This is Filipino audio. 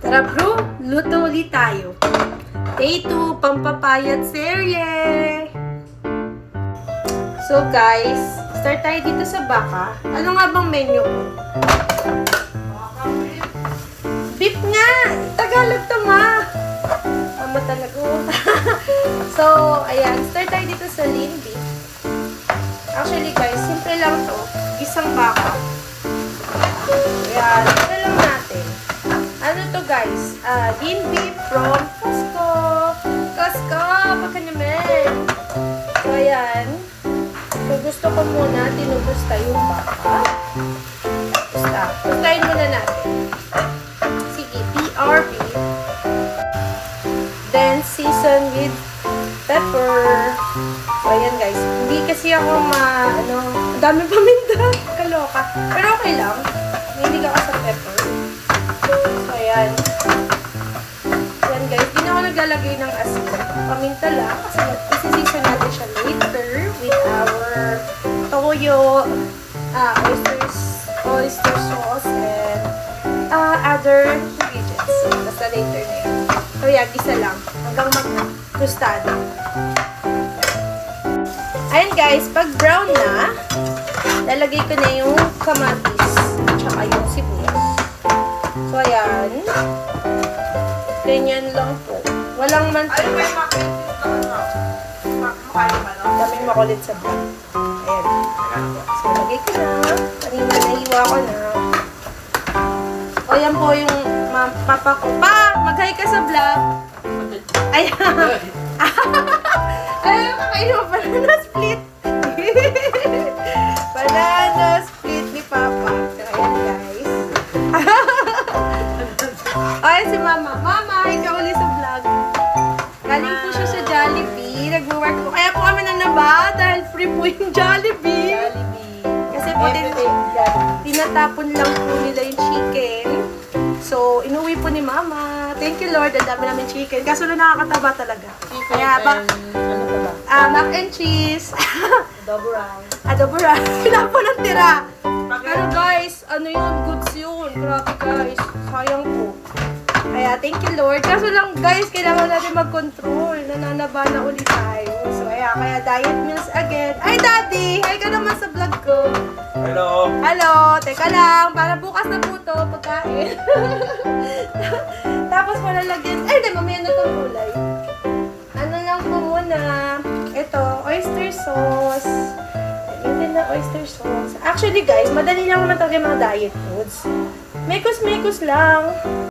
Tara bro, luto ulit tayo. Day 2, pampapayat serye. So guys, start tayo dito sa baka. Ano nga bang menu ko? Beef nga! Tagalog to ma! Mama talaga. So, ayan. Start tayo dito sa lean beef. Actually guys, simple lang to. Isang baka. Ayan. Ito lang natin. Ano to guys? Lean beef from Costco. Costco! Baka naman. So, ayan. So, gusto ko muna tinubusta yung baka. Bustahin muna natin. Sige, PRB. Then, season with pepper. So, ayan guys. Hindi kasi ako ang dami paminta. Kaloka. Pero okay lang. Hindi ka sa pepper. So, ayan. Ayan guys. Hindi na ako naglalagay ng asin. Paminta lang. Kasi isi-season natin siya later with our toyo, oyster sauce, and other ingredients. So, basta later na yun. So, yan. Isa lang. Hanggang mag-tostado. Ayan guys. Pag brown na, lalagay ko na yung kamatis. Tsaka yung sibuyas. So, ayan. Ganyan lang po. Walang mantika. Daming makulit sa vlog. Ayan. So, lagay ko na. Kanina naiwa ko na. O, yan po yung papa ko. Pa! Mag-hi ka sa vlog. Ayan. Ayan, kakainin mo banana split. Banana split ni Papa. So, ayan guys. Ayan si Mama. Mama, ikaw ulit sa vlog. Galing po siya sa Jollibee. Nag-work po. Kaya po kami nanaba dahil free po yung Jollibee. Kasi po tinatapon lang po nila yung chicken. So, inuwi po ni Mama. Thank you Lord, ang dami namin chicken. Kaso na nakakataba talaga. Kaya ba, mac and cheese. Adobo rice. Adobo rice. Pinapo ng tira. Pero guys, ano yun? Goods yun. Grabe guys. Sayang po. Kaya thank you Lord. Kaso lang guys, kailangan natin mag-control. Nananaba na ulit tayo. So kaya diet meals again. Ay Daddy! Hi ka naman sa vlog ko. Hello! Hello! Teka lang. Para bukas na po to pagkain. Tapos malalagyan. Ay, hindi. Mamaya na itong kulay. Ano lang po muna. Ito, oyster sauce. Lagyan na oyster sauce. Actually guys, madali lang naman talaga yung mga diet foods. Mekos-mekos lang.